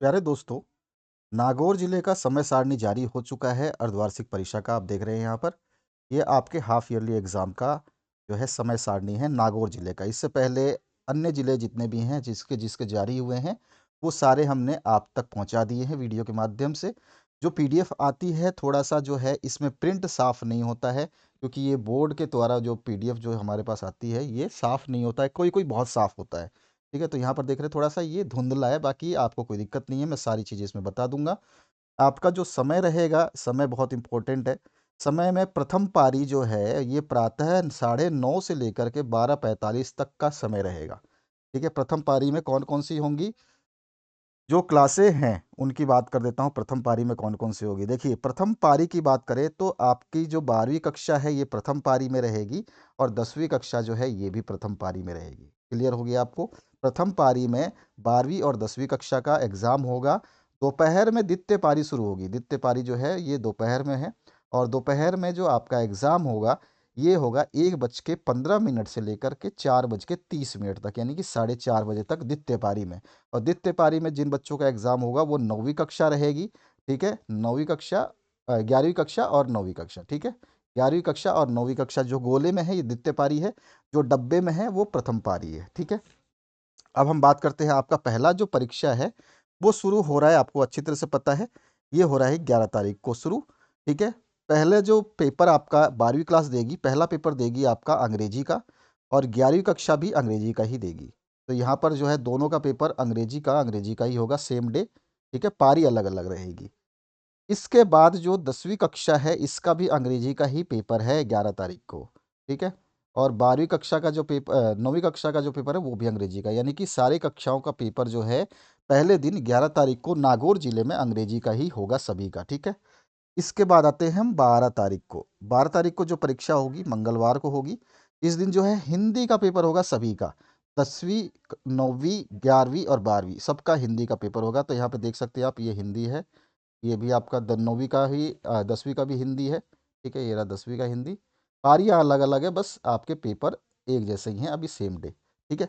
प्यारे दोस्तों, नागौर जिले का समय सारणी जारी हो चुका है। अर्धवार्षिक परीक्षा का आप देख रहे हैं यहाँ पर। ये आपके हाफ ईयरली एग्ज़ाम का जो है समय सारणी है नागौर जिले का। इससे पहले अन्य जिले जितने भी हैं जिसके जिसके जारी हुए हैं, वो सारे हमने आप तक पहुँचा दिए हैं वीडियो के माध्यम से। जो पीडीएफ आती है, थोड़ा-सा जो है इसमें प्रिंट साफ़ नहीं होता है, क्योंकि ये बोर्ड के द्वारा जो पीडीएफ जो हमारे पास आती है, ये साफ़ नहीं होता है, कोई-कोई बहुत साफ़ होता है। ठीक है? तो यहाँ पर देख रहे हैं थोड़ा-सा ये धुंधला है, बाकी आपको कोई दिक्कत नहीं है, मैं सारी चीज़ें इसमें बता दूँगा। आपका जो समय रहेगा, समय बहुत इम्पोर्टेंट है। समय में प्रथम पारी जो है, ये प्रातः साढ़े 9 से लेकर के 12:45 तक का समय रहेगा। ठीक है? प्रथम पारी में कौन-कौन सी होंगी? जो क्लासें हैं, उनकी बात कर देता हूँ, प्रथम पारी में कौन-कौन सी होगी। देखिए, प्रथम पारी की बात करें तो आपकी जो 12वीं कक्षा है, ये प्रथम पारी में रहेगी और 10वीं कक्षा जो है, ये भी प्रथम पारी में रहेगी। क्लियर हो गया आपको? प्रथम पारी में 12वीं और 10वीं कक्षा का एग्ज़ाम होगा। दोपहर में द्वितीय पारी शुरू होगी। द्वितीय पारी जो है, ये दोपहर में है और दोपहर में जो आपका एग्ज़ाम होगा, ये होगा 1:15 से लेकर के 4:30 तक, यानी कि साढ़े 4 बजे तक द्वितीय पारी में। और द्वितीय पारी में जिन बच्चों का एग्ज़ाम होगा वो 9वीं कक्षा रहेगी, ठीक है? 9वीं कक्षा 11वीं कक्षा और 9वीं कक्षा, ठीक है? 11वीं कक्षा और 9वीं कक्षा जो गोले में है ये द्वितीय पारी है, जो डब्बे में है वो प्रथम पारी है, ठीक है? अब हम बात करते हैं आपका पहला जो परीक्षा है, वो शुरू हो रहा है, आपको अच्छी तरह से पता है, ये हो रहा है 11 तारीख को शुरू, ठीक है? पहले जो पेपर आपका 12वीं क्लास देगी, पहला पेपर देगी आपका अंग्रेजी का और 11वीं कक्षा भी अंग्रेजी का ही देगी। तो यहाँ पर जो है दोनों का पेपर अंग्रेजी का ही होगा सेम डे, ठीक है? पारी अलग-अलग रहेगी। इसके बाद जो 10वीं कक्षा है, इसका भी अंग्रेजी का ही पेपर है 11 तारीख को, ठीक है? और 12वीं कक्षा का जो 9वीं कक्षा का जो पेपर है, वो भी अंग्रेजी का, यानी कि सारी कक्षाओं का पेपर जो है, पहले दिन 11 तारीख को नागौर जिले में अंग्रेजी का ही होगा सभी का, ठीक है? इसके बाद आते हैं हम 12 तारीख को। 12 तारीख को जो परीक्षा होगी, मंगलवार को होगी। इस दिन जो है हिंदी का पेपर होगा सभी का। 10वीं, 9वीं, 11वीं और 12वीं सबका हिंदी का पेपर होगा। तो यहाँ पे देख सकते हैं आप, ये हिंदी है। ये भी आपका 9वीं का ही 10वीं का भी हिंदी है, ठीक है? ये रहा 10वीं का हिंदी। पारियाँ अलग-अलग है, बस आपके पेपर एक जैसे ही हैं, अभी सेम डे, ठीक है?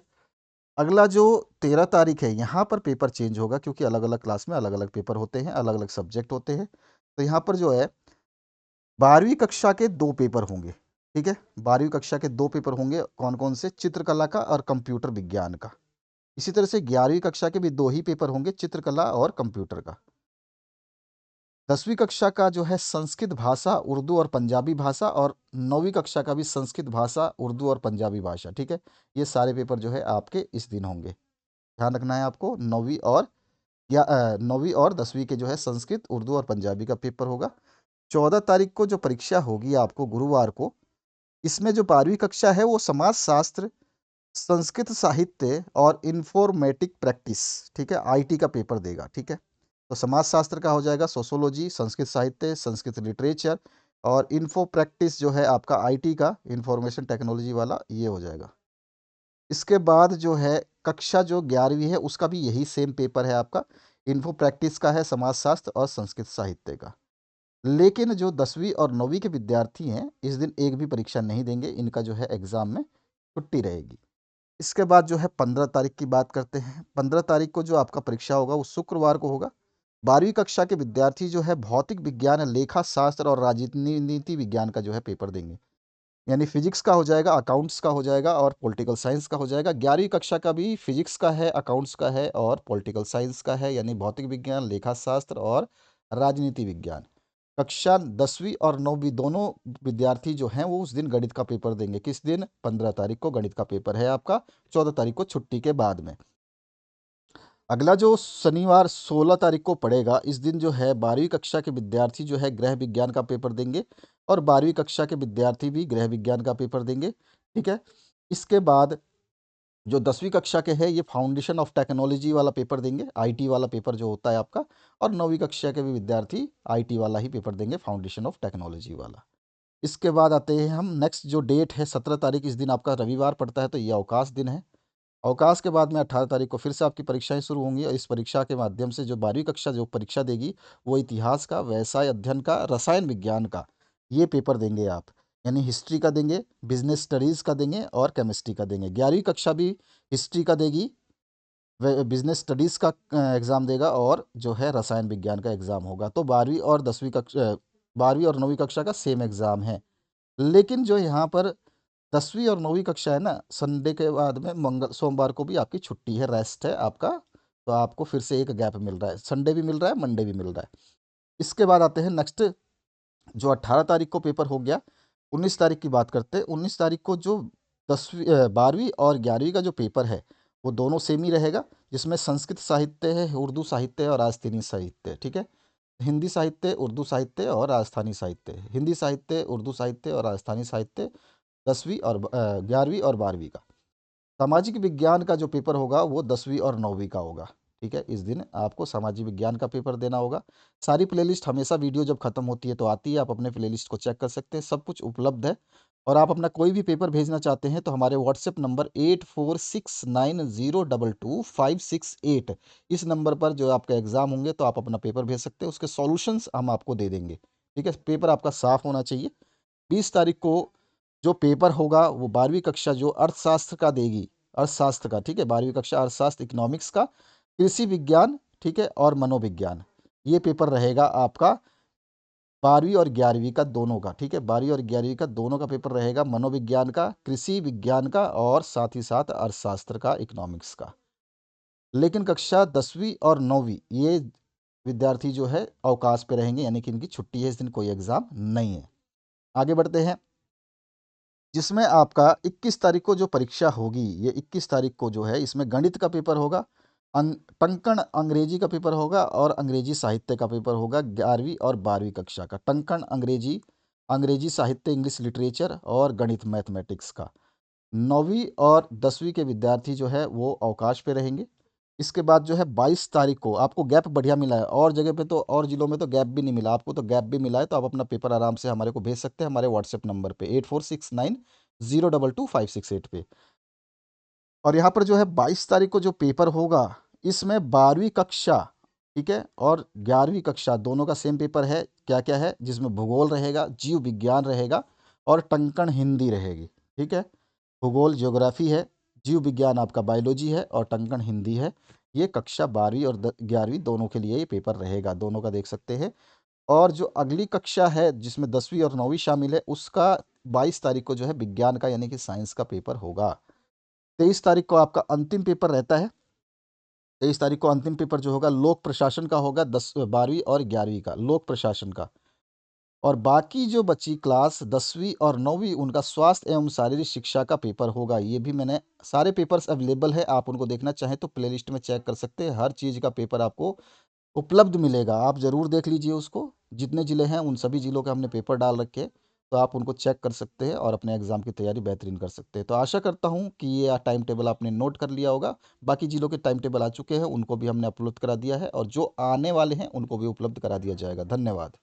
अगला जो 13 तारीख है, यहाँ पर पेपर चेंज होगा, क्योंकि अलग-अलग क्लास में अलग-अलग पेपर होते हैं, अलग-अलग सब्जेक्ट होते हैं। तो यहाँ पर जो है 12वीं कक्षा के 2 पेपर होंगे, ठीक है? 12वीं कक्षा के 2 पेपर होंगे, कौन-कौन से? चित्रकला का और कंप्यूटर विज्ञान का। इसी तरह से 11वीं कक्षा के भी 2 ही पेपर होंगे, चित्रकला और कंप्यूटर का। 10वीं कक्षा का जो है संस्कृत भाषा, उर्दू और पंजाबी भाषा, और 9वीं कक्षा का भी संस्कृत भाषा, उर्दू और पंजाबी भाषा, ठीक है? ये सारे पेपर जो है आपके इस दिन होंगे। ध्यान रखना है आपको। 9वीं और 10वीं के जो है संस्कृत, उर्दू और पंजाबी का पेपर होगा। 14 तारीख को जो परीक्षा होगी आपको गुरुवार को, इसमें जो 12वीं कक्षा है वो समाजशास्त्र, संस्कृत साहित्य और इन्फॉर्मेटिक प्रैक्टिस, ठीक है? आईटी का पेपर देगा, ठीक है? तो समाजशास्त्र का हो जाएगा सोशियोलॉजी, संस्कृत साहित्य, संस्कृत लिटरेचर, और इन्फो प्रैक्टिस जो है आपका आईटी का, इंफॉर्मेशन टेक्नोलॉजी वाला, ये हो जाएगा। इसके बाद जो है कक्षा जो 11वीं है, उसका भी यही सेम पेपर है आपका। इन्फो प्रैक्टिस का है, समाजशास्त्र और संस्कृत साहित्य का। लेकिन जो 10वीं और 9वीं के विद्यार्थी हैं, इस दिन एक भी परीक्षा नहीं देंगे, इनका जो है एग्ज़ाम में छुट्टी रहेगी। इसके बाद जो है 15 तारीख की बात करते हैं। 15 तारीख को जो आपका परीक्षा होगा, वो शुक्रवार को होगा। 12वीं कक्षा के विद्यार्थी जो है भौतिक विज्ञान, लेखा शास्त्र और राजनीति विज्ञान का जो है पेपर देंगे। यानी फिजिक्स का हो जाएगा, अकाउंट्स का हो जाएगा और पॉलिटिकल साइंस का हो जाएगा। 11वीं कक्षा का भी फिजिक्स का है, अकाउंट्स का है और पॉलिटिकल साइंस का है, यानी भौतिक विज्ञान, लेखा शास्त्र और राजनीति विज्ञान। कक्षा 10वीं और 9वीं दोनों विद्यार्थी जो हैं, वो उस दिन गणित का पेपर देंगे। किस दिन? 15 तारीख को गणित का पेपर है आपका, 14 तारीख को छुट्टी के बाद में। अगला जो शनिवार 16 तारीख को पड़ेगा, इस दिन जो है 12वीं कक्षा के विद्यार्थी जो है गृह विज्ञान का पेपर देंगे और 12वीं कक्षा के विद्यार्थी भी गृह विज्ञान का पेपर देंगे, ठीक है? इसके बाद जो 10वीं कक्षा के हैं, ये फाउंडेशन ऑफ टेक्नोलॉजी वाला पेपर देंगे, आईटी वाला पेपर जो होता है आपका, और 9वीं कक्षा के भी विद्यार्थी आईटी वाला ही पेपर देंगे, फाउंडेशन ऑफ टेक्नोलॉजी वाला। इसके बाद आते हैं हम नेक्स्ट जो डेट है, 17 तारीख, इस दिन आपका रविवार पड़ता है, तो ये अवकाश दिन है। अवकाश के बाद में 18 तारीख को फिर से आपकी परीक्षाएँ शुरू होंगी और इस परीक्षा के माध्यम से जो 12वीं कक्षा जो परीक्षा देगी, वो इतिहास का, व्यवसाय अध्ययन का, रसायन विज्ञान का, ये पेपर देंगे आप। यानी हिस्ट्री का देंगे, बिज़नेस स्टडीज़ का देंगे और केमिस्ट्री का देंगे। 11वीं कक्षा भी हिस्ट्री का देगी, बिजनेस स्टडीज़ का एग्ज़ाम देगा और जो है रसायन विज्ञान का एग्ज़ाम होगा। तो 12वीं और 10वीं कक्षा 12वीं और 9वीं कक्षा का सेम एग्ज़ाम है। लेकिन जो यहाँ पर 10वीं और 9वीं कक्षा है ना, संडे के बाद में सोमवार को भी आपकी छुट्टी है, रेस्ट है आपका। तो आपको फिर से एक गैप मिल रहा है, संडे भी मिल रहा है, मंडे भी मिल रहा है। इसके बाद आते हैं नेक्स्ट, जो 18 तारीख को पेपर हो गया। 19 तारीख की बात करते हैं। 19 तारीख को जो 12वीं और 11वीं का जो पेपर है वो दोनों सेम ही रहेगा, जिसमें संस्कृत साहित्य है, उर्दू साहित्य है और राजस्थानी साहित्य है। ठीक है, हिंदी साहित्य, उर्दू साहित्य और राजस्थानी साहित्य, हिंदी साहित्य, उर्दू साहित्य और राजस्थानी साहित्य 10वीं और 11वीं और 12वीं का। सामाजिक विज्ञान का जो पेपर होगा वो 10वीं और 9वीं का होगा। ठीक है, इस दिन आपको सामाजिक विज्ञान का पेपर देना होगा। सारी प्लेलिस्ट हमेशा वीडियो जब खत्म होती है तो आती है, आप अपने प्लेलिस्ट को चेक कर सकते हैं, सब कुछ उपलब्ध है। और आप अपना कोई भी पेपर भेजना चाहते हैं तो हमारे व्हाट्सएप नंबर 8469022568, इस नंबर पर जो आपका एग्ज़ाम होंगे तो आप अपना पेपर भेज सकते हैं, उसके सॉल्यूशंस हम आपको दे देंगे। ठीक है, पेपर आपका साफ होना चाहिए। 20 तारीख को जो पेपर होगा वो 12वीं कक्षा जो अर्थशास्त्र का देगी, अर्थशास्त्र का। ठीक है, 12वीं कक्षा अर्थशास्त्र, इकोनॉमिक्स का, कृषि विज्ञान, ठीक है, और मनोविज्ञान। ये पेपर रहेगा आपका 12वीं और 11वीं का दोनों का। ठीक है, 12वीं और 11वीं का दोनों का पेपर रहेगा, मनोविज्ञान का, कृषि विज्ञान का और साथ ही साथ अर्थशास्त्र का, इकोनॉमिक्स का। लेकिन कक्षा 10वीं और 9वीं ये विद्यार्थी जो है अवकाश पे रहेंगे, यानी कि इनकी छुट्टी है, इस दिन कोई एग्ज़ाम नहीं है। आगे बढ़ते हैं, जिसमें आपका 21 तारीख को जो परीक्षा होगी, ये 21 तारीख को जो है इसमें गणित का पेपर होगा, टंकण अंग्रेजी का पेपर होगा और अंग्रेजी साहित्य का पेपर होगा 11वीं और 12वीं कक्षा का। टंकण अंग्रेजी, अंग्रेजी साहित्य, इंग्लिश लिटरेचर और गणित मैथमेटिक्स का। 9वीं और 10वीं के विद्यार्थी जो है वो अवकाश पे रहेंगे। इसके बाद जो है 22 तारीख को आपको गैप बढ़िया मिला है, और जगह पे तो, और जिलों में तो गैप भी नहीं मिला, आपको तो गैप भी मिला है, तो आप अपना पेपर आराम से हमारे को भेज सकते हैं हमारे व्हाट्सएप नंबर पे 8469022568 पे। और यहाँ पर जो है 22 तारीख को जो पेपर होगा इसमें 12वीं कक्षा, ठीक है, और 11वीं कक्षा दोनों का सेम पेपर है। क्या क्या है, जिसमें भूगोल रहेगा, जीव विज्ञान रहेगा और टंकण हिंदी रहेगी। ठीक है, भूगोल ज्योग्राफी है, जीव विज्ञान आपका बायोलॉजी है और टंकण हिंदी है। ये कक्षा 12वीं और 11वीं दोनों के लिए ये पेपर रहेगा, दोनों का देख सकते हैं। और जो अगली कक्षा है जिसमें 10वीं और 9वीं शामिल है, उसका 22 तारीख को जो है विज्ञान का यानी कि साइंस का पेपर होगा। 23 तारीख को आपका अंतिम पेपर रहता है। 23 तारीख को अंतिम पेपर जो होगा लोक प्रशासन का होगा, 12वीं और 11वीं का लोक प्रशासन का। और बाकी जो बची क्लास 10वीं और 9वीं उनका स्वास्थ्य एवं शारीरिक शिक्षा का पेपर होगा। ये भी मैंने, सारे पेपर्स अवेलेबल है, आप उनको देखना चाहें तो प्लेलिस्ट में चेक कर सकते हैं, हर चीज़ का पेपर आपको उपलब्ध मिलेगा, आप ज़रूर देख लीजिए उसको। जितने ज़िले हैं उन सभी ज़िलों के हमने पेपर डाल रखे हैं, तो आप उनको चेक कर सकते हैं और अपने एग्ज़ाम की तैयारी बेहतरीन कर सकते हैं। तो आशा करता हूँ कि ये टाइम टेबल आपने नोट कर लिया होगा। बाकी ज़िलों के टाइम टेबल आ चुके हैं, उनको भी हमने अपलोड करा दिया है और जो आने वाले हैं उनको भी उपलब्ध करा दिया जाएगा। धन्यवाद।